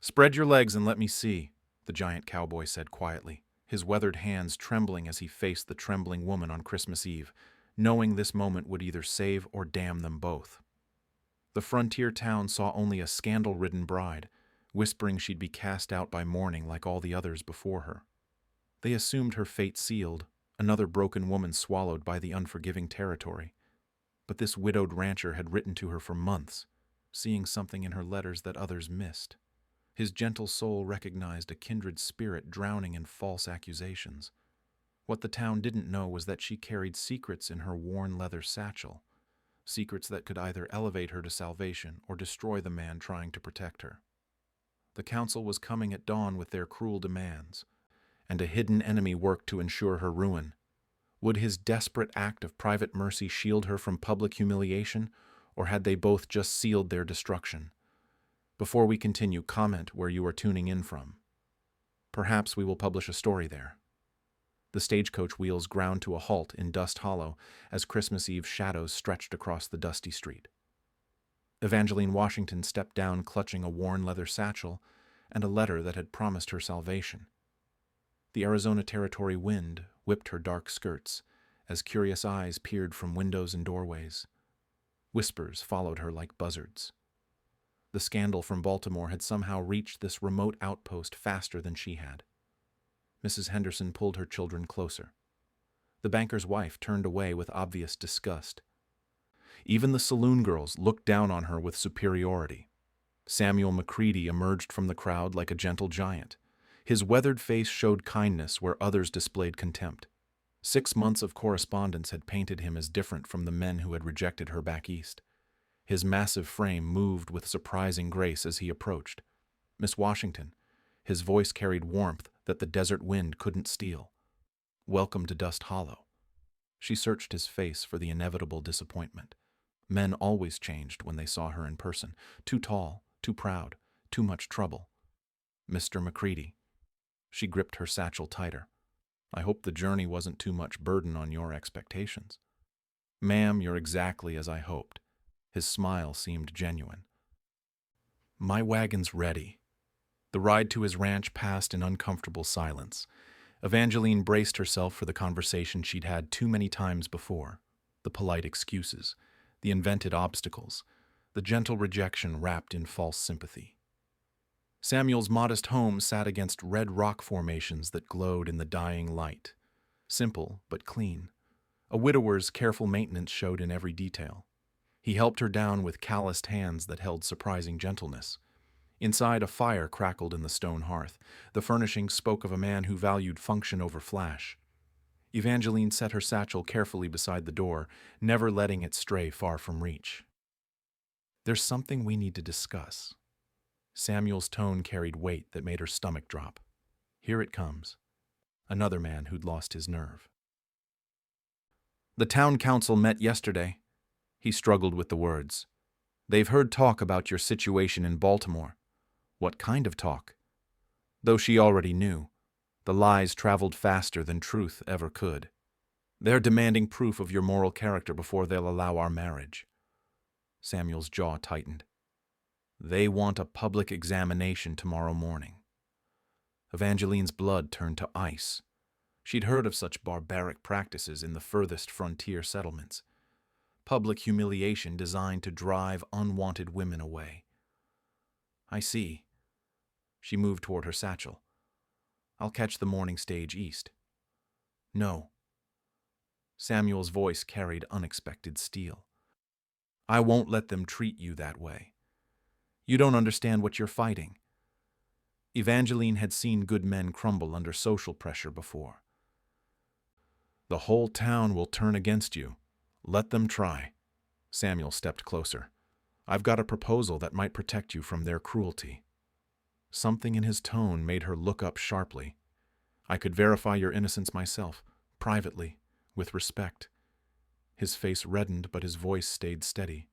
"Spread your legs and let me see," the giant cowboy said quietly, his weathered hands trembling as he faced the trembling woman on Christmas Eve, knowing this moment would either save or damn them both. The frontier town saw only a scandal-ridden bride, whispering she'd be cast out by morning like all the others before her. They assumed her fate sealed, another broken woman swallowed by the unforgiving territory. But this widowed rancher had written to her for months, seeing something in her letters that others missed. His gentle soul recognized a kindred spirit drowning in false accusations. What the town didn't know was that she carried secrets in her worn leather satchel, secrets that could either elevate her to salvation or destroy the man trying to protect her. The council was coming at dawn with their cruel demands, and a hidden enemy worked to ensure her ruin. Would his desperate act of private mercy shield her from public humiliation, or had they both just sealed their destruction? Before we continue, comment where you are tuning in from. Perhaps we will publish a story there. The stagecoach wheels ground to a halt in Dust Hollow as Christmas Eve shadows stretched across the dusty street. Evangeline Washington stepped down clutching a worn leather satchel and a letter that had promised her salvation. The Arizona Territory wind whipped her dark skirts as curious eyes peered from windows and doorways. Whispers followed her like buzzards. The scandal from Baltimore had somehow reached this remote outpost faster than she had. Mrs. Henderson pulled her children closer. The banker's wife turned away with obvious disgust. Even the saloon girls looked down on her with superiority. Samuel McCready emerged from the crowd like a gentle giant. His weathered face showed kindness where others displayed contempt. 6 months of correspondence had painted him as different from the men who had rejected her back east. His massive frame moved with surprising grace as he approached. "Miss Washington," his voice carried warmth that the desert wind couldn't steal. "Welcome to Dust Hollow." She searched his face for the inevitable disappointment. Men always changed when they saw her in person. Too tall, too proud, too much trouble. "Mr. McCready." She gripped her satchel tighter. "I hope the journey wasn't too much burden on your expectations." "Ma'am, you're exactly as I hoped." His smile seemed genuine. "My wagon's ready." The ride to his ranch passed in uncomfortable silence. Evangeline braced herself for the conversation she'd had too many times before. The polite excuses, the invented obstacles, the gentle rejection wrapped in false sympathy. Samuel's modest home sat against red rock formations that glowed in the dying light. Simple, but clean. A widower's careful maintenance showed in every detail. He helped her down with calloused hands that held surprising gentleness. Inside, a fire crackled in the stone hearth. The furnishings spoke of a man who valued function over flash. Evangeline set her satchel carefully beside the door, never letting it stray far from reach. "There's something we need to discuss." Samuel's tone carried weight that made her stomach drop. "Here it comes." Another man who'd lost his nerve. "The town council met yesterday." He struggled with the words. "They've heard talk about your situation in Baltimore." What kind of talk? Though she already knew, the lies traveled faster than truth ever could. "They're demanding proof of your moral character before they'll allow our marriage." Samuel's jaw tightened. "They want a public examination tomorrow morning." Evangeline's blood turned to ice. She'd heard of such barbaric practices in the furthest frontier settlements. Public humiliation designed to drive unwanted women away. "I see." She moved toward her satchel. "I'll catch the morning stage east." "No." Samuel's voice carried unexpected steel. "I won't let them treat you that way. You don't understand what you're fighting." Evangeline had seen good men crumble under social pressure before. "The whole town will turn against you. Let them try." Samuel stepped closer. "I've got a proposal that might protect you from their cruelty." Something in his tone made her look up sharply. "I could verify your innocence myself, privately, with respect." His face reddened, but his voice stayed steady.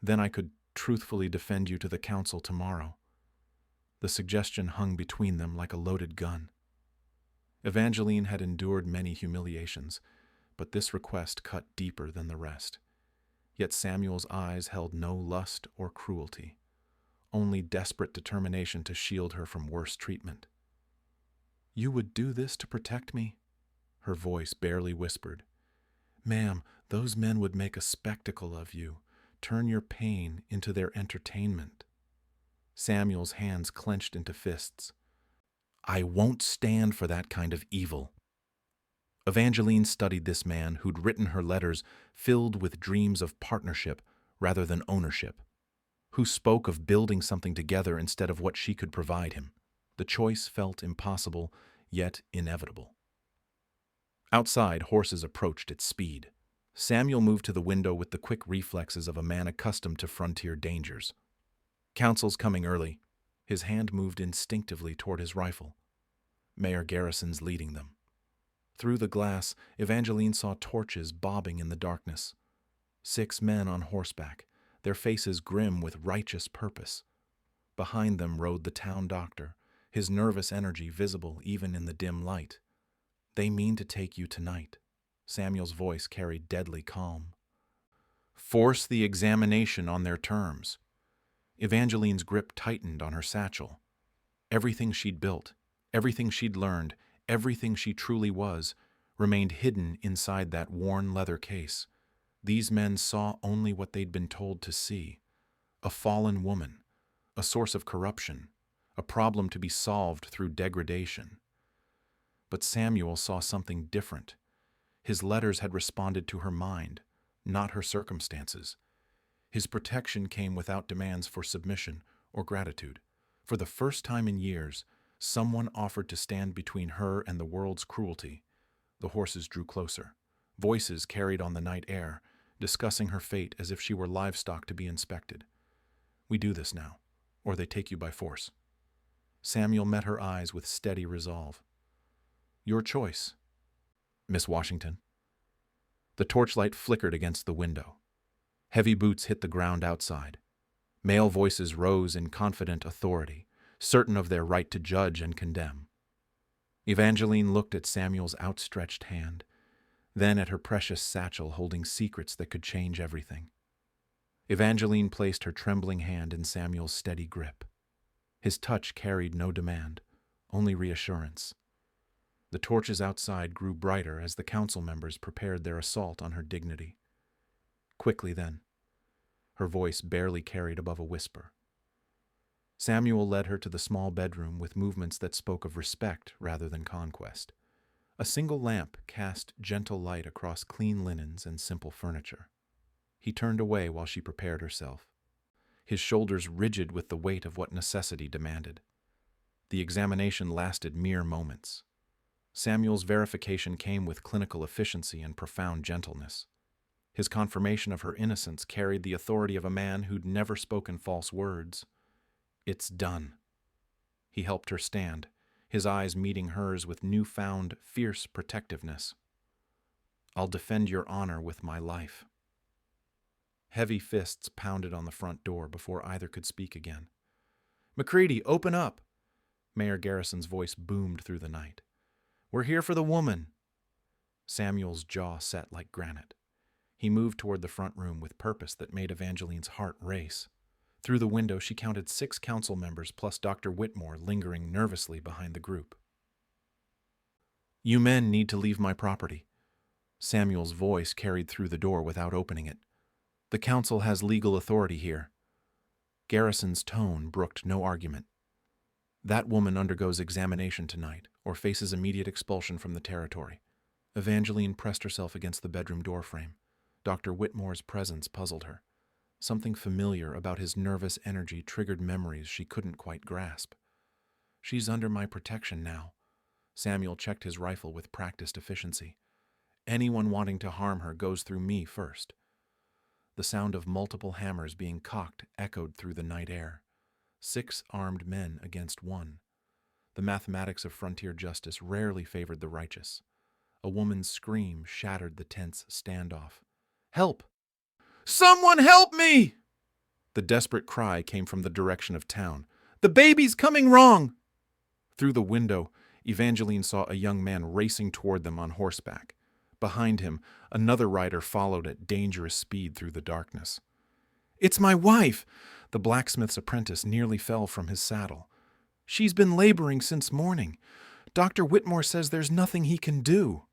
"Then I could truthfully defend you to the council tomorrow." The suggestion hung between them like a loaded gun. Evangeline had endured many humiliations, but this request cut deeper than the rest. Yet Samuel's eyes held no lust or cruelty, only desperate determination to shield her from worse treatment. "You would do this to protect me?" Her voice barely whispered. "Ma'am, those men would make a spectacle of you, turn your pain into their entertainment." Samuel's hands clenched into fists. "I won't stand for that kind of evil." Evangeline studied this man who'd written her letters filled with dreams of partnership rather than ownership, who spoke of building something together instead of what she could provide him. The choice felt impossible, yet inevitable. Outside, horses approached at speed. Samuel moved to the window with the quick reflexes of a man accustomed to frontier dangers. "Council's coming early." His hand moved instinctively toward his rifle. Mayor Garrison's leading them. Through the glass, Evangeline saw torches bobbing in the darkness. 6 men on horseback, their faces grim with righteous purpose. Behind them rode the town doctor, his nervous energy visible even in the dim light. "They mean to take you tonight." Samuel's voice carried deadly calm. "Force the examination on their terms." Evangeline's grip tightened on her satchel. Everything she'd built, everything she'd learned, everything she truly was, remained hidden inside that worn leather case. These men saw only what they'd been told to see. A fallen woman, a source of corruption, a problem to be solved through degradation. But Samuel saw something different. His letters had responded to her mind, not her circumstances. His protection came without demands for submission or gratitude. For the first time in years, someone offered to stand between her and the world's cruelty. The horses drew closer. Voices carried on the night air, discussing her fate as if she were livestock to be inspected. "We do this now, or they take you by force." Samuel met her eyes with steady resolve. "Your choice, Miss Washington." The torchlight flickered against the window. Heavy boots hit the ground outside. Male voices rose in confident authority, certain of their right to judge and condemn. Evangeline looked at Samuel's outstretched hand, then at her precious satchel holding secrets that could change everything. Evangeline placed her trembling hand in Samuel's steady grip. His touch carried no demand, only reassurance. The torches outside grew brighter as the council members prepared their assault on her dignity. Quickly then, her voice barely carried above a whisper. Samuel led her to the small bedroom with movements that spoke of respect rather than conquest. A single lamp cast gentle light across clean linens and simple furniture. He turned away while she prepared herself, his shoulders rigid with the weight of what necessity demanded. The examination lasted mere moments. Samuel's verification came with clinical efficiency and profound gentleness. His confirmation of her innocence carried the authority of a man who'd never spoken false words. "It's done." He helped her stand, his eyes meeting hers with newfound, fierce protectiveness. "I'll defend your honor with my life." Heavy fists pounded on the front door before either could speak again. "McCready, open up!" Mayor Garrison's voice boomed through the night. "We're here for the woman." Samuel's jaw set like granite. He moved toward the front room with purpose that made Evangeline's heart race. Through the window, she counted 6 council members plus Dr. Whitmore lingering nervously behind the group. "You men need to leave my property." Samuel's voice carried through the door without opening it. "The council has legal authority here." Garrison's tone brooked no argument. "That woman undergoes examination tonight, or faces immediate expulsion from the territory." Evangeline pressed herself against the bedroom doorframe. Dr. Whitmore's presence puzzled her. Something familiar about his nervous energy triggered memories she couldn't quite grasp. "She's under my protection now." Samuel checked his rifle with practiced efficiency. "Anyone wanting to harm her goes through me first." The sound of multiple hammers being cocked echoed through the night air. 6 armed men against 1. The mathematics of frontier justice rarely favored the righteous. A woman's scream shattered the tense standoff. "Help! Someone help me!" The desperate cry came from the direction of town. "The baby's coming wrong!" Through the window, Evangeline saw a young man racing toward them on horseback. Behind him, another rider followed at dangerous speed through the darkness. It's my wife! The blacksmith's apprentice nearly fell from his saddle. She's been laboring since morning. Dr. Whitmore says there's nothing he can do.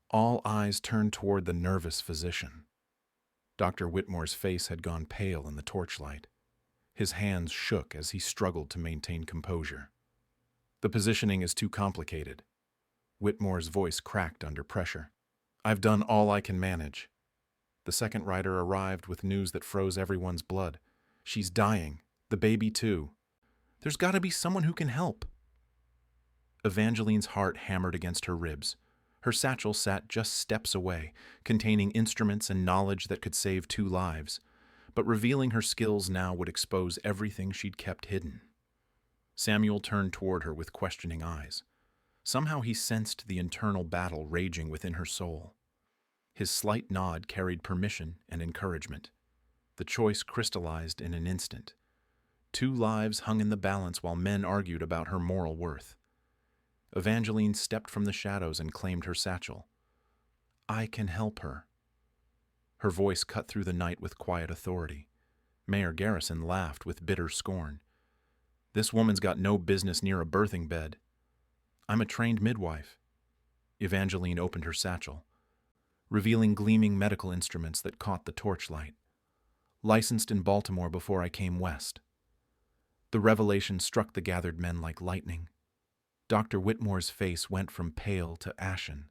All eyes turned toward the nervous physician. Dr. Whitmore's face had gone pale in the torchlight. His hands shook as he struggled to maintain composure. The positioning is too complicated. Whitmore's voice cracked under pressure. I've done all I can manage. The second rider arrived with news that froze everyone's blood. She's dying. The baby, too. There's got to be someone who can help. Evangeline's heart hammered against her ribs. Her satchel sat just steps away, containing instruments and knowledge that could save 2 lives. But revealing her skills now would expose everything she'd kept hidden. Samuel turned toward her with questioning eyes. Somehow he sensed the internal battle raging within her soul. His slight nod carried permission and encouragement. The choice crystallized in an instant. 2 lives hung in the balance while men argued about her moral worth. Evangeline stepped from the shadows and claimed her satchel. I can help her. Her voice cut through the night with quiet authority. Mayor Garrison laughed with bitter scorn. This woman's got no business near a birthing bed. I'm a trained midwife. Evangeline opened her satchel, revealing gleaming medical instruments that caught the torchlight. Licensed in Baltimore before I came west. The revelation struck the gathered men like lightning. Dr. Whitmore's face went from pale to ashen,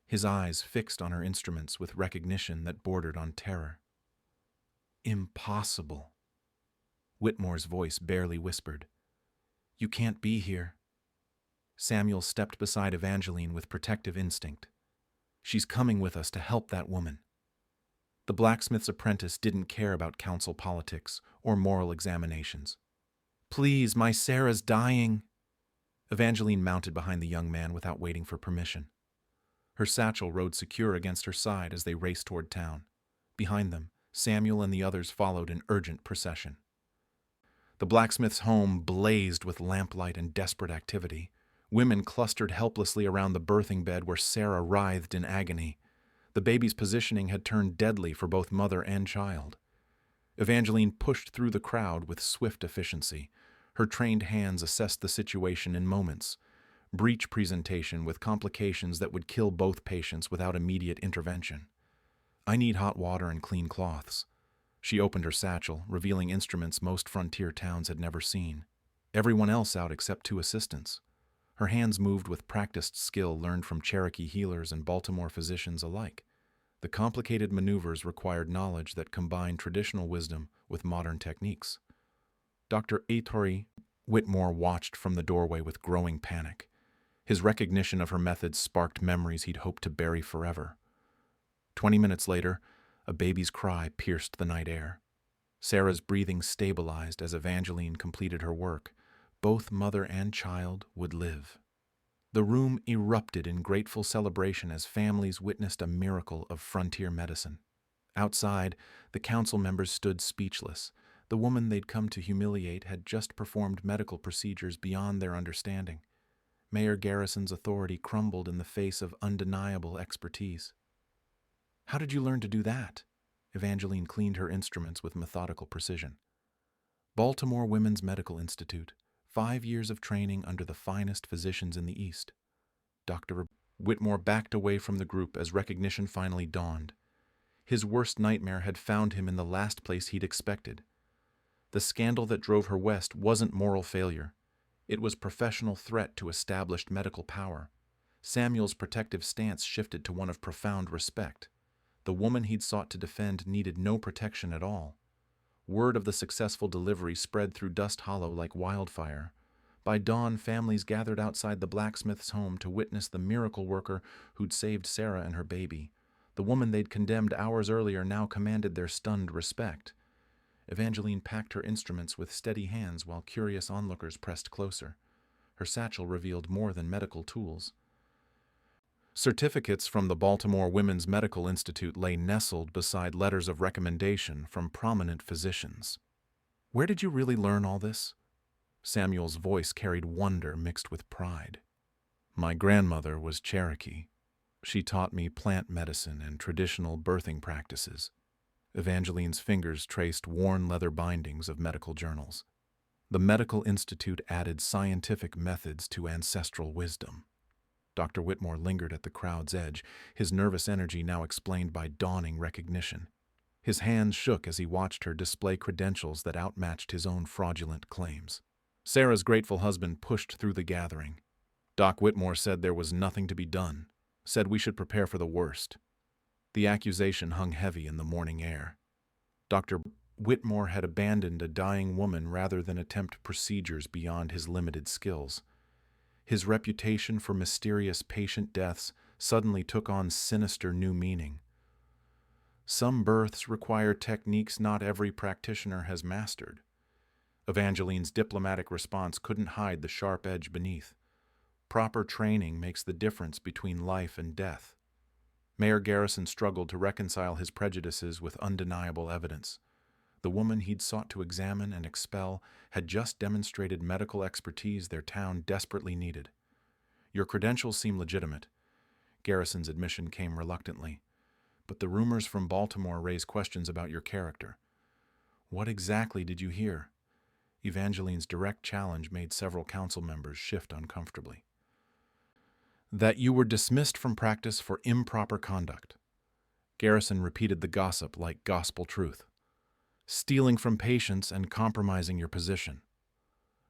his eyes fixed on her instruments with recognition that bordered on terror. Impossible. Whitmore's voice barely whispered. You can't be here. Samuel stepped beside Evangeline with protective instinct. She's coming with us to help that woman. The blacksmith's apprentice didn't care about council politics or moral examinations. Please, my Sarah's dying. Evangeline mounted behind the young man without waiting for permission. Her satchel rode secure against her side as they raced toward town. Behind them, Samuel and the others followed in urgent procession. The blacksmith's home blazed with lamplight and desperate activity. Women clustered helplessly around the birthing bed where Sarah writhed in agony. The baby's positioning had turned deadly for both mother and child. Evangeline pushed through the crowd with swift efficiency. Her trained hands assessed the situation in moments. Breech presentation with complications that would kill both patients without immediate intervention. I need hot water and clean cloths. She opened her satchel, revealing instruments most frontier towns had never seen. Everyone else out except 2 assistants. Her hands moved with practiced skill learned from Cherokee healers and Baltimore physicians alike. The complicated maneuvers required knowledge that combined traditional wisdom with modern techniques. Dr. Ettore Whitmore watched from the doorway with growing panic. His recognition of her methods sparked memories he'd hoped to bury forever. 20 minutes later, a baby's cry pierced the night air. Sarah's breathing stabilized as Evangeline completed her work. Both mother and child would live. The room erupted in grateful celebration as families witnessed a miracle of frontier medicine. Outside, the council members stood speechless. The woman they'd come to humiliate had just performed medical procedures beyond their understanding. Mayor Garrison's authority crumbled in the face of undeniable expertise. How did you learn to do that? Evangeline cleaned her instruments with methodical precision. Baltimore Women's Medical Institute. 5 years of training under the finest physicians in the East. Dr. Whitmore backed away from the group as recognition finally dawned. His worst nightmare had found him in the last place he'd expected. The scandal that drove her west wasn't moral failure. It was professional threat to established medical power. Samuel's protective stance shifted to one of profound respect. The woman he'd sought to defend needed no protection at all. Word of the successful delivery spread through Dust Hollow like wildfire. By dawn, families gathered outside the blacksmith's home to witness the miracle worker who'd saved Sarah and her baby. The woman they'd condemned hours earlier now commanded their stunned respect. Evangeline packed her instruments with steady hands while curious onlookers pressed closer. Her satchel revealed more than medical tools. Certificates from the Baltimore Women's Medical Institute lay nestled beside letters of recommendation from prominent physicians. Where did you really learn all this? Samuel's voice carried wonder mixed with pride. My grandmother was Cherokee. She taught me plant medicine and traditional birthing practices. Evangeline's fingers traced worn leather bindings of medical journals. The Medical Institute added scientific methods to ancestral wisdom. Dr. Whitmore lingered at the crowd's edge, his nervous energy now explained by dawning recognition. His hands shook as he watched her display credentials that outmatched his own fraudulent claims. Sarah's grateful husband pushed through the gathering. Doc Whitmore said there was nothing to be done, said we should prepare for the worst. The accusation hung heavy in the morning air. Dr. Whitmore had abandoned a dying woman rather than attempt procedures beyond his limited skills. His reputation for mysterious patient deaths suddenly took on sinister new meaning. Some births require techniques not every practitioner has mastered. Evangeline's diplomatic response couldn't hide the sharp edge beneath. Proper training makes the difference between life and death. Mayor Garrison struggled to reconcile his prejudices with undeniable evidence. The woman he'd sought to examine and expel had just demonstrated medical expertise their town desperately needed. Your credentials seem legitimate. Garrison's admission came reluctantly. But the rumors from Baltimore raise questions about your character. What exactly did you hear? Evangeline's direct challenge made several council members shift uncomfortably. That you were dismissed from practice for improper conduct. Garrison repeated the gossip like gospel truth. Stealing from patients and compromising your position.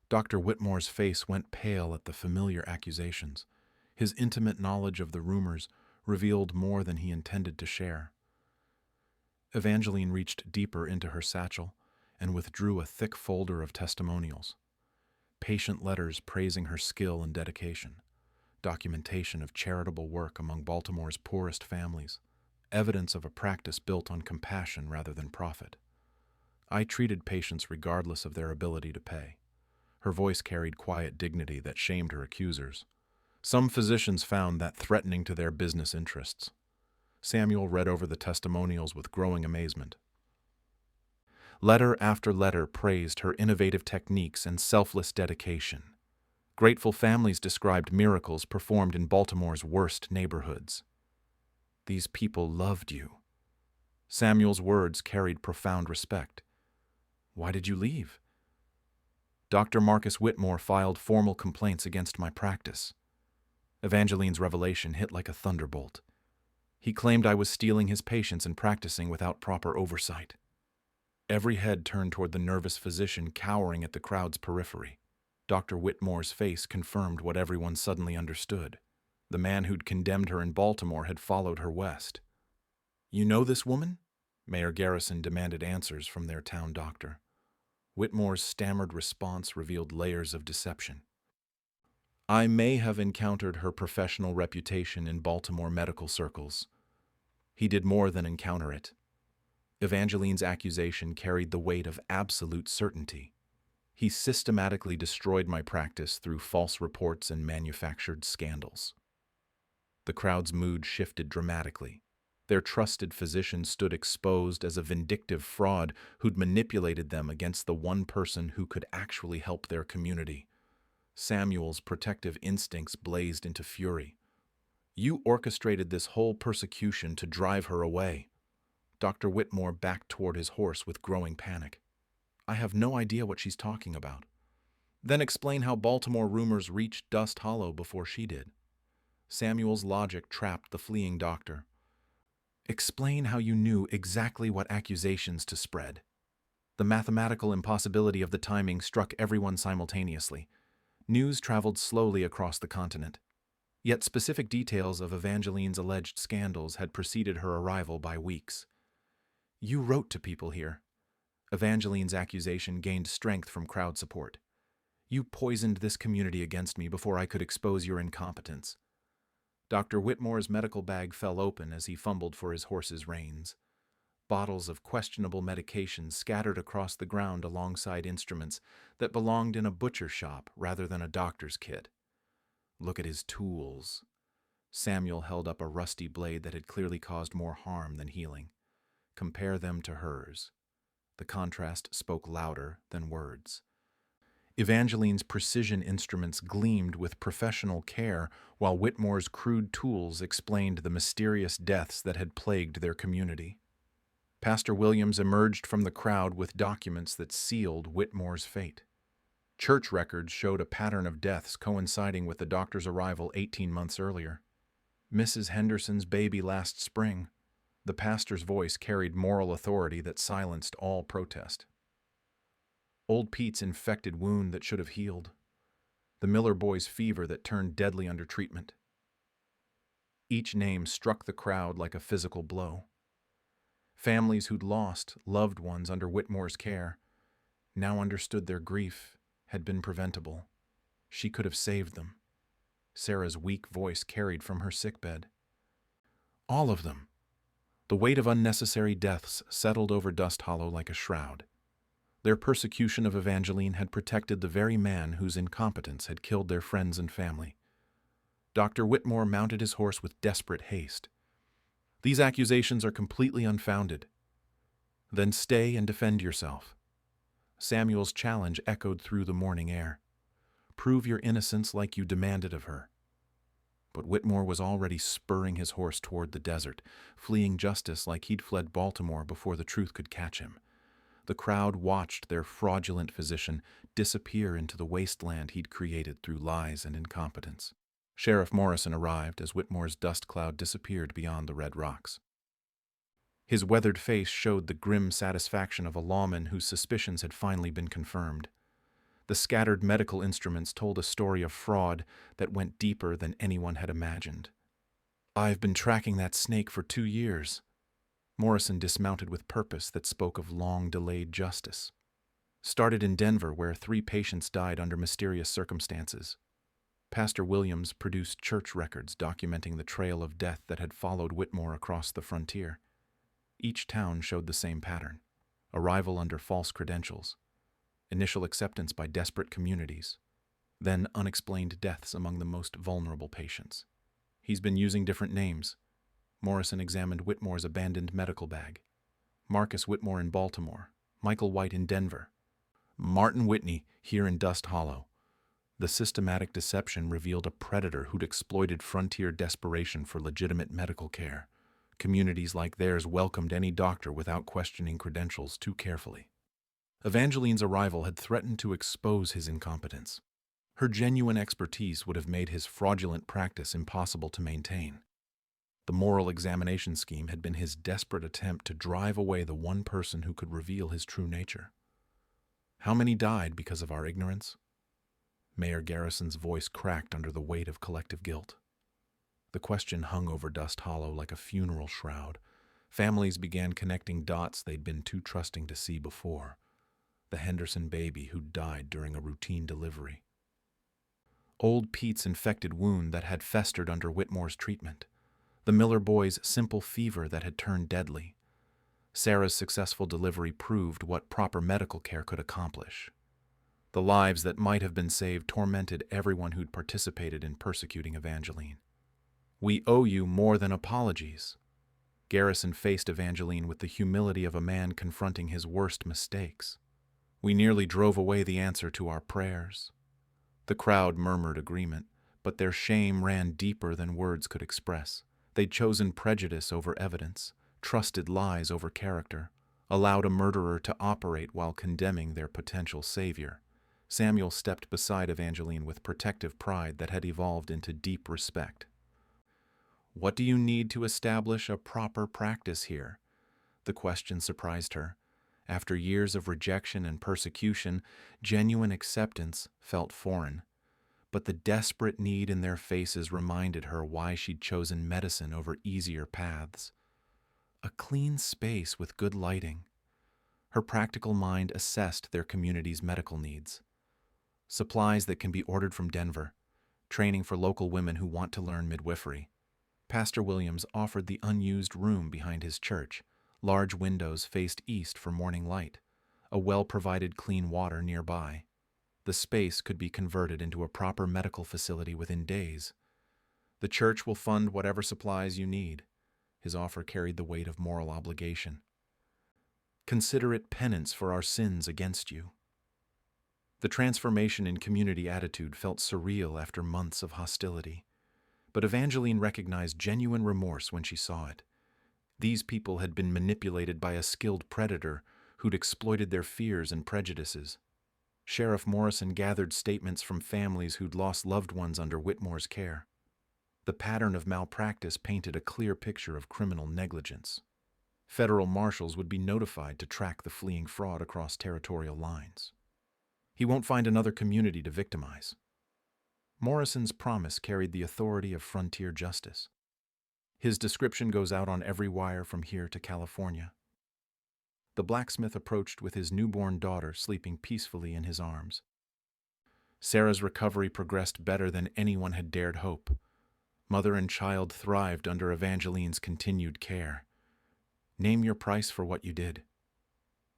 Dr. Whitmore's face went pale at the familiar accusations. His intimate knowledge of the rumors revealed more than he intended to share. Evangeline reached deeper into her satchel and withdrew a thick folder of testimonials. Patient letters praising her skill and dedication. Documentation of charitable work among Baltimore's poorest families. Evidence of a practice built on compassion rather than profit. I treated patients regardless of their ability to pay. Her voice carried quiet dignity that shamed her accusers. Some physicians found that threatening to their business interests. Samuel read over the testimonials with growing amazement. Letter after letter praised her innovative techniques and selfless dedication. Grateful families described miracles performed in Baltimore's worst neighborhoods. These people loved you. Samuel's words carried profound respect. Why did you leave? Dr. Marcus Whitmore filed formal complaints against my practice. Evangeline's revelation hit like a thunderbolt. He claimed I was stealing his patients and practicing without proper oversight. Every head turned toward the nervous physician cowering at the crowd's periphery. Dr. Whitmore's face confirmed what everyone suddenly understood. The man who'd condemned her in Baltimore had followed her west. You know this woman? Mayor Garrison demanded answers from their town doctor. Whitmore's stammered response revealed layers of deception. I may have encountered her professional reputation in Baltimore medical circles. He did more than encounter it. Evangeline's accusation carried the weight of absolute certainty. He systematically destroyed my practice through false reports and manufactured scandals. The crowd's mood shifted dramatically. Their trusted physician stood exposed as a vindictive fraud who'd manipulated them against the one person who could actually help their community. Samuel's protective instincts blazed into fury. You orchestrated this whole persecution to drive her away. Dr. Whitmore backed toward his horse with growing panic. I have no idea what she's talking about. Then explain how Baltimore rumors reached Dust Hollow before she did. Samuel's logic trapped the fleeing doctor. Explain how you knew exactly what accusations to spread. The mathematical impossibility of the timing struck everyone simultaneously. News traveled slowly across the continent. Yet specific details of Evangeline's alleged scandals had preceded her arrival by weeks. You wrote to people here. Evangeline's accusation gained strength from crowd support. You poisoned this community against me before I could expose your incompetence. Dr. Whitmore's medical bag fell open as he fumbled for his horse's reins. Bottles of questionable medication scattered across the ground alongside instruments that belonged in a butcher shop rather than a doctor's kit. Look at his tools. Samuel held up a rusty blade that had clearly caused more harm than healing. Compare them to hers. The contrast spoke louder than words. Evangeline's precision instruments gleamed with professional care, while Whitmore's crude tools explained the mysterious deaths that had plagued their community. Pastor Williams emerged from the crowd with documents that sealed Whitmore's fate. Church records showed a pattern of deaths coinciding with the doctor's arrival 18 months earlier. Mrs. Henderson's baby last spring. The pastor's voice carried moral authority that silenced all protest. Old Pete's infected wound that should have healed. The Miller boy's fever that turned deadly under treatment. Each name struck the crowd like a physical blow. Families who'd lost loved ones under Whitmore's care now understood their grief had been preventable. She could have saved them. Sarah's weak voice carried from her sickbed. All of them. The weight of unnecessary deaths settled over Dust Hollow like a shroud. Their persecution of Evangeline had protected the very man whose incompetence had killed their friends and family. Dr. Whitmore mounted his horse with desperate haste. These accusations are completely unfounded. Then stay and defend yourself. Samuel's challenge echoed through the morning air. Prove your innocence like you demanded of her. But Whitmore was already spurring his horse toward the desert, fleeing justice like he'd fled Baltimore before the truth could catch him. The crowd watched their fraudulent physician disappear into the wasteland he'd created through lies and incompetence. Sheriff Morrison arrived as Whitmore's dust cloud disappeared beyond the red rocks. His weathered face showed the grim satisfaction of a lawman whose suspicions had finally been confirmed. The scattered medical instruments told a story of fraud that went deeper than anyone had imagined. "I've been tracking that snake for 2 years." Morrison dismounted with purpose that spoke of long-delayed justice. Started in Denver, where 3 patients died under mysterious circumstances. Pastor Williams produced church records documenting the trail of death that had followed Whitmore across the frontier. Each town showed the same pattern: arrival under false credentials, initial acceptance by desperate communities, then unexplained deaths among the most vulnerable patients. He's been using different names. Morrison examined Whitmore's abandoned medical bag. Marcus Whitmore in Baltimore, Michael White in Denver, Martin Whitney here in Dust Hollow. The systematic deception revealed a predator who'd exploited frontier desperation for legitimate medical care. Communities like theirs welcomed any doctor without questioning credentials too carefully. Evangeline's arrival had threatened to expose his incompetence. Her genuine expertise would have made his fraudulent practice impossible to maintain. The moral examination scheme had been his desperate attempt to drive away the one person who could reveal his true nature. How many died because of our ignorance? Mayor Garrison's voice cracked under the weight of collective guilt. The question hung over Dust Hollow like a funeral shroud. Families began connecting dots they'd been too trusting to see before. The Henderson baby who'd died during a routine delivery. Old Pete's infected wound that had festered under Whitmore's treatment. The Miller boy's simple fever that had turned deadly. Sarah's successful delivery proved what proper medical care could accomplish. The lives that might have been saved tormented everyone who'd participated in persecuting Evangeline. "We owe you more than apologies." Garrison faced Evangeline with the humility of a man confronting his worst mistakes. "We nearly drove away the answer to our prayers." The crowd murmured agreement, but their shame ran deeper than words could express. They'd chosen prejudice over evidence, trusted lies over character, allowed a murderer to operate while condemning their potential savior. Samuel stepped beside Evangeline with protective pride that had evolved into deep respect. "What do you need to establish a proper practice here?" The question surprised her. After years of rejection and persecution, genuine acceptance felt foreign. But the desperate need in their faces reminded her why she'd chosen medicine over easier paths. A clean space with good lighting. Her practical mind assessed their community's medical needs. Supplies that can be ordered from Denver. Training for local women who want to learn midwifery. Pastor Williams offered the unused room behind his church. Large windows faced east for morning light. A well-provided clean water nearby. The space could be converted into a proper medical facility within days. "The church will fund whatever supplies you need." His offer carried the weight of moral obligation. "Consider it penance for our sins against you." The transformation in community attitude felt surreal after months of hostility. But Evangeline recognized genuine remorse when she saw it. These people had been manipulated by a skilled predator who'd exploited their fears and prejudices. Sheriff Morrison gathered statements from families who'd lost loved ones under Whitmore's care. The pattern of malpractice painted a clear picture of criminal negligence. Federal marshals would be notified to track the fleeing fraud across territorial lines. He won't find another community to victimize. Morrison's promise carried the authority of frontier justice. His description goes out on every wire from here to California. The blacksmith approached with his newborn daughter sleeping peacefully in his arms. Sarah's recovery progressed better than anyone had dared hope. Mother and child thrived under Evangeline's continued care. Name your price for what you did.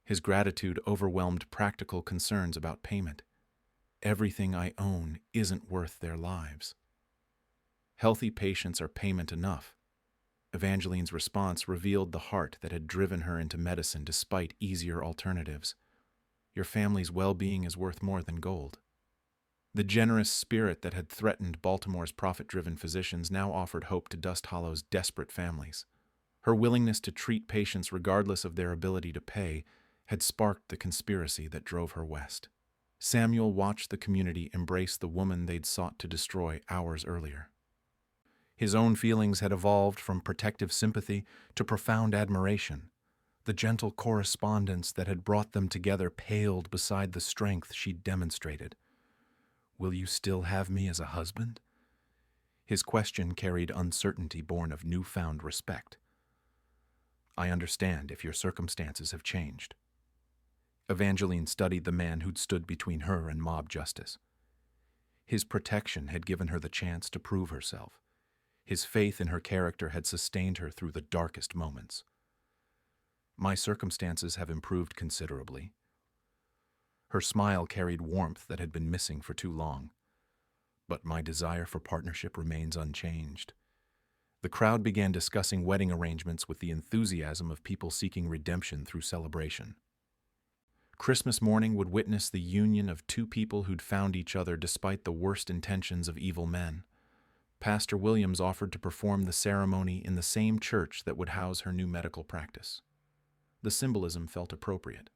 His gratitude overwhelmed practical concerns about payment. Everything I own isn't worth their lives. Healthy patients are payment enough. Evangeline's response revealed the heart that had driven her into medicine despite easier alternatives. Your family's well-being is worth more than gold. The generous spirit that had threatened Baltimore's profit-driven physicians now offered hope to Dust Hollow's desperate families. Her willingness to treat patients regardless of their ability to pay had sparked the conspiracy that drove her west. Samuel watched the community embrace the woman they'd sought to destroy hours earlier. His own feelings had evolved from protective sympathy to profound admiration. The gentle correspondence that had brought them together paled beside the strength she'd demonstrated. "Will you still have me as a husband?" His question carried uncertainty born of newfound respect. "I understand if your circumstances have changed." Evangeline studied the man who'd stood between her and mob justice. His protection had given her the chance to prove herself. His faith in her character had sustained her through the darkest moments. "My circumstances have improved considerably." Her smile carried warmth that had been missing for too long. "But my desire for partnership remains unchanged." The crowd began discussing wedding arrangements with the enthusiasm of people seeking redemption through celebration. Christmas morning would witness the union of two people who'd found each other despite the worst intentions of evil men. Pastor Williams offered to perform the ceremony in the same church that would house her new medical practice. The symbolism felt appropriate.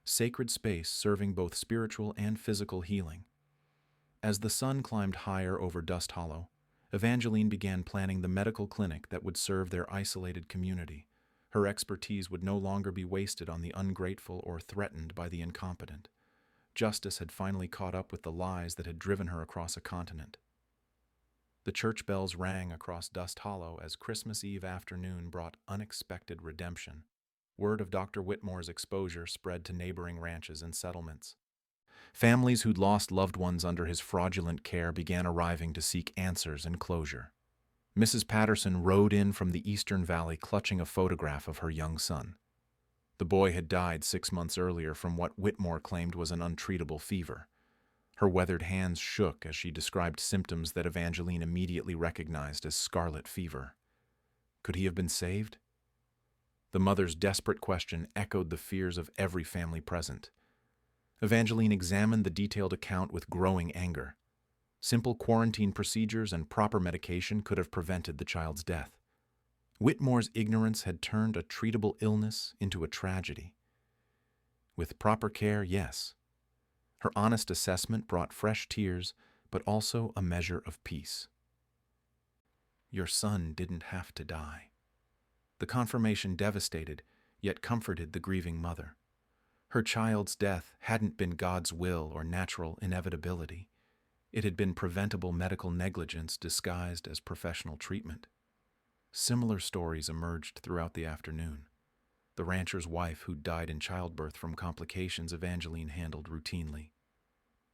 Sacred space serving both spiritual and physical healing. As the sun climbed higher over Dust Hollow, Evangeline began planning the medical clinic that would serve their isolated community. Her expertise would no longer be wasted on the ungrateful or threatened by the incompetent. Justice had finally caught up with the lies that had driven her across a continent. The church bells rang across Dust Hollow as Christmas Eve afternoon brought unexpected redemption. Word of Dr. Whitmore's exposure spread to neighboring ranches and settlements. Families who'd lost loved ones under his fraudulent care began arriving to seek answers and closure. Mrs. Patterson rode in from the Eastern Valley clutching a photograph of her young son. The boy had died 6 months earlier from what Whitmore claimed was an untreatable fever. Her weathered hands shook as she described symptoms that Evangeline immediately recognized as scarlet fever. Could he have been saved? The mother's desperate question echoed the fears of every family present. Evangeline examined the detailed account with growing anger. Simple quarantine procedures and proper medication could have prevented the child's death. Whitmore's ignorance had turned a treatable illness into a tragedy. With proper care, yes. Her honest assessment brought fresh tears, but also a measure of peace. Your son didn't have to die. The confirmation devastated, yet comforted the grieving mother. Her child's death hadn't been God's will or natural inevitability. It had been preventable medical negligence disguised as professional treatment. Similar stories emerged throughout the afternoon. The rancher's wife who died in childbirth from complications Evangeline handled routinely.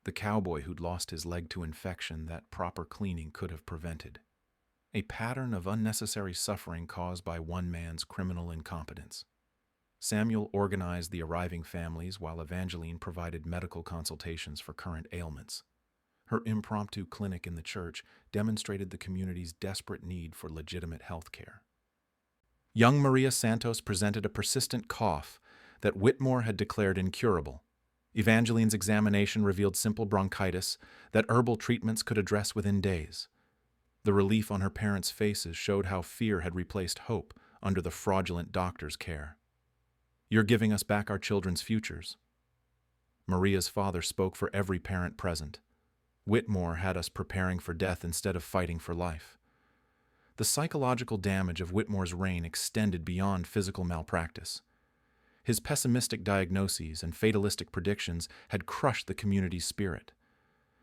The cowboy who'd lost his leg to infection that proper cleaning could have prevented. A pattern of unnecessary suffering caused by one man's criminal incompetence. Samuel organized the arriving families while Evangeline provided medical consultations for current ailments. Her impromptu clinic in the church demonstrated the community's desperate need for legitimate health care. Young Maria Santos presented a persistent cough that Whitmore had declared incurable. Evangeline's examination revealed simple bronchitis that herbal treatments could address within days. The relief on her parents' faces showed how fear had replaced hope, under the fraudulent doctor's care. "You're giving us back our children's futures." Maria's father spoke for every parent present. "Whitmore had us preparing for death instead of fighting for life." The psychological damage of Whitmore's reign extended beyond physical malpractice. His pessimistic diagnoses and fatalistic predictions had crushed the community's spirit.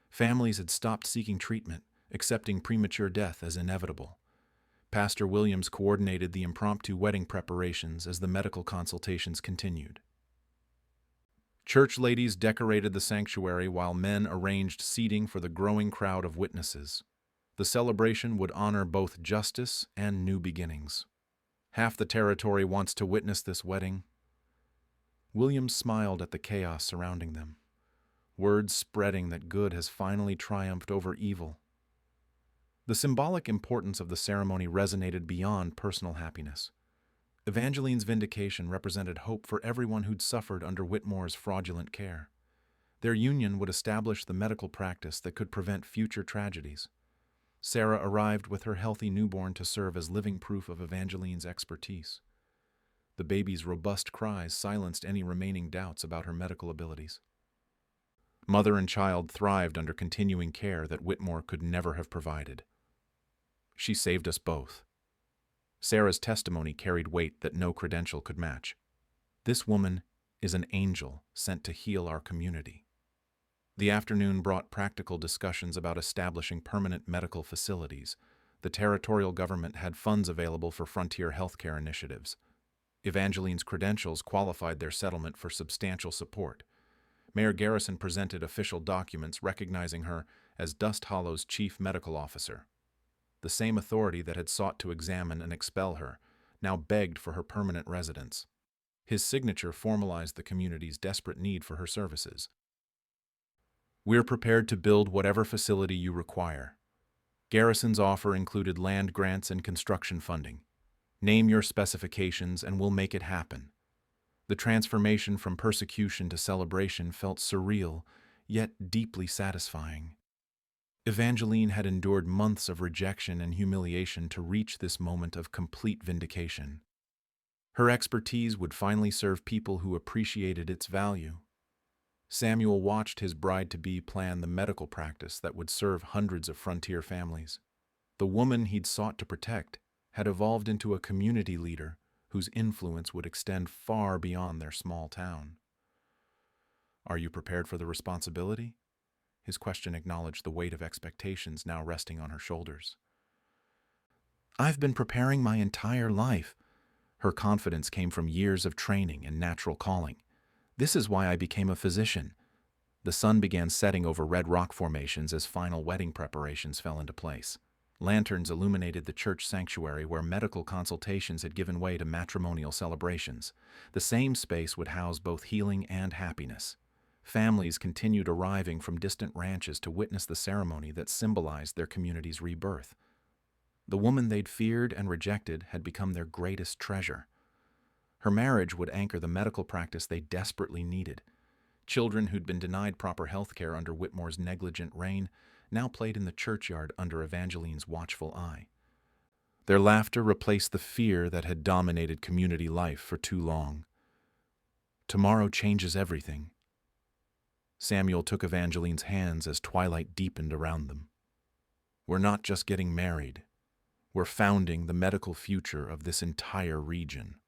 Families had stopped seeking treatment, accepting premature death as inevitable. Pastor Williams coordinated the impromptu wedding preparations as the medical consultations continued. Church ladies decorated the sanctuary while men arranged seating for the growing crowd of witnesses. The celebration would honor both justice and new beginnings. "Half the territory wants to witness this wedding." Williams smiled at the chaos surrounding them, words spreading that good has finally triumphed over evil. The symbolic importance of the ceremony resonated beyond personal happiness. Evangeline's vindication represented hope for everyone who'd suffered under Whitmore's fraudulent care. Their union would establish the medical practice that could prevent future tragedies. Sarah arrived with her healthy newborn to serve as living proof of Evangeline's expertise. The baby's robust cries silenced any remaining doubts about her medical abilities. Mother and child thrived under continuing care that Whitmore could never have provided. "She saved us both." Sarah's testimony carried weight that no credential could match. "This woman is an angel sent to heal our community." The afternoon brought practical discussions about establishing permanent medical facilities. The territorial government had funds available for frontier healthcare initiatives. Evangeline's credentials qualified their settlement for substantial support. Mayor Garrison presented official documents recognizing her as Dust Hollow's chief medical officer. The same authority that had sought to examine and expel her now begged for her permanent residence. His signature formalized the community's desperate need for her services. "We're prepared to build whatever facility you require." Garrison's offer included land grants and construction funding. "Name your specifications and we'll make it happen." The transformation from persecution to celebration felt surreal, yet deeply satisfying. Evangeline had endured months of rejection and humiliation to reach this moment of complete vindication. Her expertise would finally serve people who appreciated its value. Samuel watched his bride-to-be plan the medical practice that would serve hundreds of frontier families. The woman he'd sought to protect had evolved into a community leader whose influence would extend far beyond their small town. "Are you prepared for the responsibility?" His question acknowledged the weight of expectations now resting on her shoulders. "I've been preparing my entire life." Her confidence came from years of training and natural calling. "This is why I became a physician." The sun began setting over red rock formations as final wedding preparations fell into place. Lanterns illuminated the church sanctuary where medical consultations had given way to matrimonial celebrations. The same space would house both healing and happiness. Families continued arriving from distant ranches to witness the ceremony that symbolized their community's rebirth. The woman they'd feared and rejected had become their greatest treasure. Her marriage would anchor the medical practice they desperately needed. Children who'd been denied proper health care under Whitmore's negligent reign now played in the churchyard under Evangeline's watchful eye. Their laughter replaced the fear that had dominated community life for too long. "Tomorrow changes everything." Samuel took Evangeline's hands as twilight deepened around them. "We're not just getting married. We're founding the medical future of this entire region."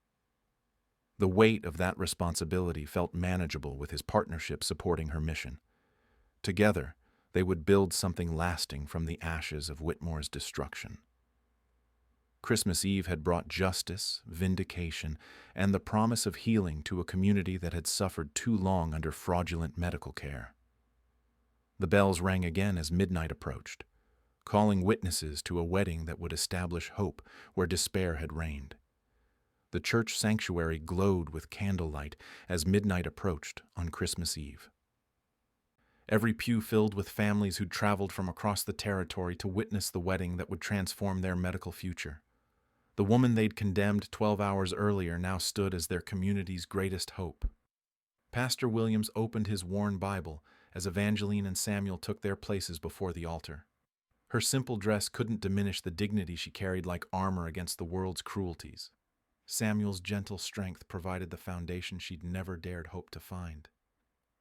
The weight of that responsibility felt manageable with his partnership supporting her mission. Together, they would build something lasting from the ashes of Whitmore's destruction. Christmas Eve had brought justice, vindication, and the promise of healing to a community that had suffered too long under fraudulent medical care. The bells rang again as midnight approached, calling witnesses to a wedding that would establish hope where despair had reigned. The church sanctuary glowed with candlelight as midnight approached on Christmas Eve. Every pew filled with families who'd traveled from across the territory to witness the wedding that would transform their medical future. The woman they'd condemned 12 hours earlier now stood as their community's greatest hope. Pastor Williams opened his worn Bible as Evangeline and Samuel took their places before the altar. Her simple dress couldn't diminish the dignity she carried like armor against the world's cruelties. Samuel's gentle strength provided the foundation she'd never dared hope to find.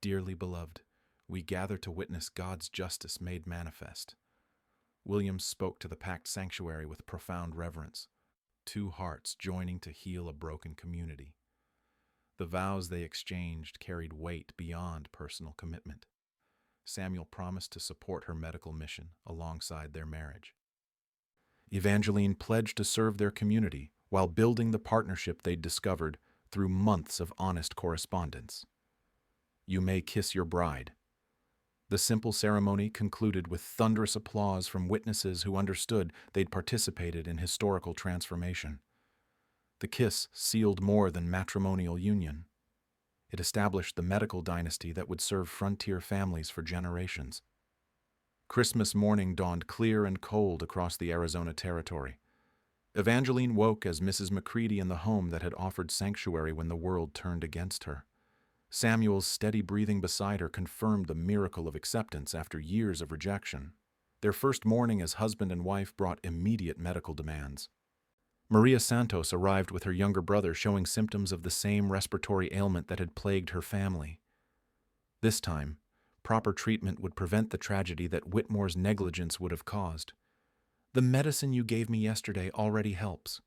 Dearly beloved, we gather to witness God's justice made manifest. Williams spoke to the packed sanctuary with profound reverence, two hearts joining to heal a broken community. The vows they exchanged carried weight beyond personal commitment. Samuel promised to support her medical mission alongside their marriage. Evangeline pledged to serve their community while building the partnership they'd discovered through months of honest correspondence. You may kiss your bride. The simple ceremony concluded with thunderous applause from witnesses who understood they'd participated in historical transformation. The kiss sealed more than matrimonial union. It established the medical dynasty that would serve frontier families for generations. Christmas morning dawned clear and cold across the Arizona territory. Evangeline woke as Mrs. McCready in the home that had offered sanctuary when the world turned against her. Samuel's steady breathing beside her confirmed the miracle of acceptance after years of rejection. Their first morning as husband and wife brought immediate medical demands. Maria Santos arrived with her younger brother showing symptoms of the same respiratory ailment that had plagued her family. This time, proper treatment would prevent the tragedy that Whitmore's negligence would have caused. The medicine you gave me yesterday already helps.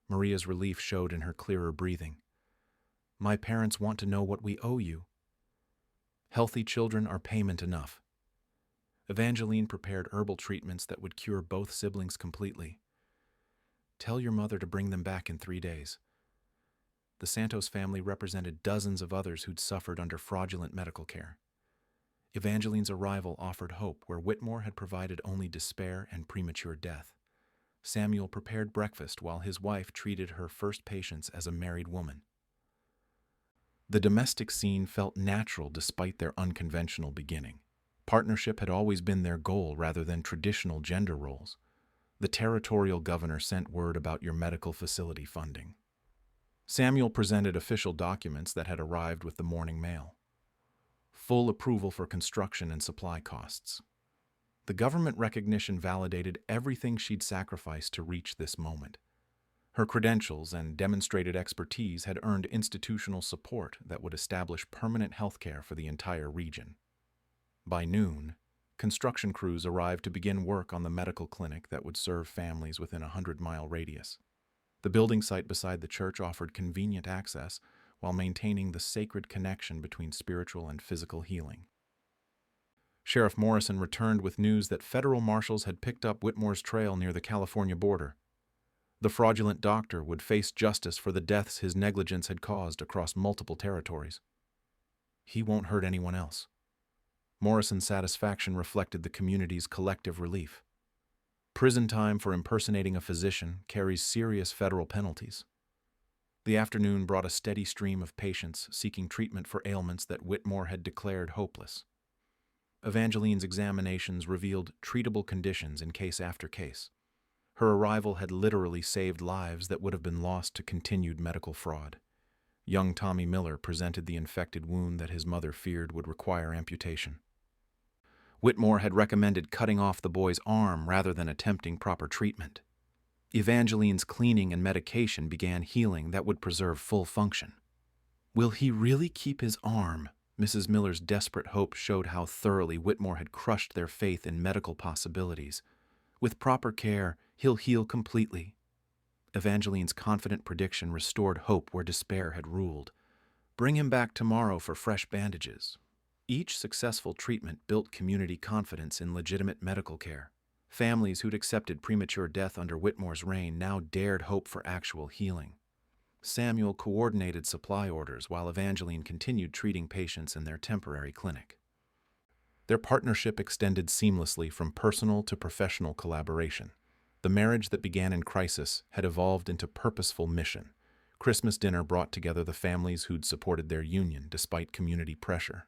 Maria's relief showed in her clearer breathing. My parents want to know what we owe you. Healthy children are payment enough. Evangeline prepared herbal treatments that would cure both siblings completely. Tell your mother to bring them back in 3 days. The Santos family represented dozens of others who'd suffered under fraudulent medical care. Evangeline's arrival offered hope where Whitmore had provided only despair and premature death. Samuel prepared breakfast while his wife treated her first patients as a married woman. The domestic scene felt natural despite their unconventional beginning. Partnership had always been their goal rather than traditional gender roles. The territorial governor sent word about your medical facility funding. Samuel presented official documents that had arrived with the morning mail. Full approval for construction and supply costs. The government recognition validated everything she'd sacrificed to reach this moment. Her credentials and demonstrated expertise had earned institutional support that would establish permanent health care for the entire region. By noon, construction crews arrived to begin work on the medical clinic that would serve families within a 100-mile radius. The building site beside the church offered convenient access while maintaining the sacred connection between spiritual and physical healing. Sheriff Morrison returned with news that federal marshals had picked up Whitmore's trail near the California border. The fraudulent doctor would face justice for the deaths his negligence had caused across multiple territories. He won't hurt anyone else. Morrison's satisfaction reflected the community's collective relief. Prison time for impersonating a physician carries serious federal penalties. The afternoon brought a steady stream of patients seeking treatment for ailments that Whitmore had declared hopeless. Evangeline's examinations revealed treatable conditions in case after case. Her arrival had literally saved lives that would have been lost to continued medical fraud. Young Tommy Miller presented the infected wound that his mother feared would require amputation. Whitmore had recommended cutting off the boy's arm rather than attempting proper treatment. Evangeline's cleaning and medication began healing that would preserve full function. Will he really keep his arm? Mrs. Miller's desperate hope showed how thoroughly Whitmore had crushed their faith in medical possibilities. With proper care, he'll heal completely. Evangeline's confident prediction restored hope where despair had ruled. Bring him back tomorrow for fresh bandages. Each successful treatment built community confidence in legitimate medical care. Families who'd accepted premature death under Whitmore's reign now dared hope for actual healing. Samuel coordinated supply orders while Evangeline continued treating patients in their temporary clinic. Their partnership extended seamlessly from personal to professional collaboration. The marriage that began in crisis had evolved into purposeful mission. Christmas dinner brought together the families who'd supported their union despite community pressure.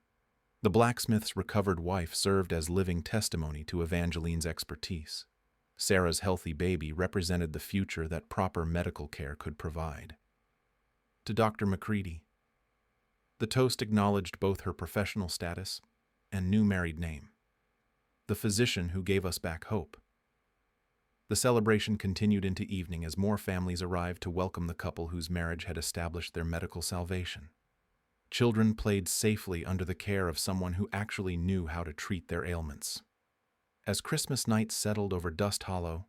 The blacksmith's recovered wife served as living testimony to Evangeline's expertise. Sarah's healthy baby represented the future that proper medical care could provide. To Dr. McCready, the toast acknowledged both her professional status and new married name, the physician who gave us back hope. The celebration continued into evening as more families arrived to welcome the couple whose marriage had established their medical salvation. Children played safely under the care of someone who actually knew how to treat their ailments. As Christmas night settled over Dust Hollow,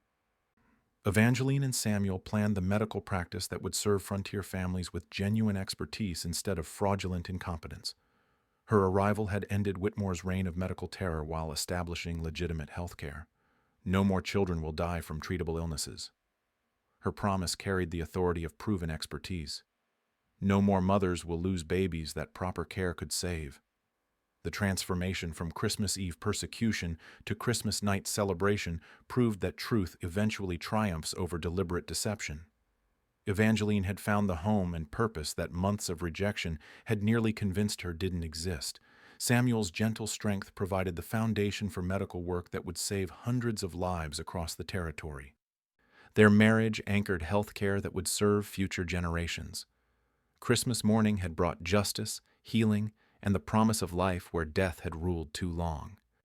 Evangeline and Samuel planned the medical practice that would serve frontier families with genuine expertise instead of fraudulent incompetence. Her arrival had ended Whitmore's reign of medical terror while establishing legitimate health care. No more children will die from treatable illnesses. Her promise carried the authority of proven expertise. No more mothers will lose babies that proper care could save. The transformation from Christmas Eve persecution to Christmas night celebration proved that truth eventually triumphs over deliberate deception. Evangeline had found the home and purpose that months of rejection had nearly convinced her didn't exist. Samuel's gentle strength provided the foundation for medical work that would save hundreds of lives across the territory. Their marriage anchored health care that would serve future generations. Christmas morning had brought justice, healing, and the promise of life where death had ruled too long.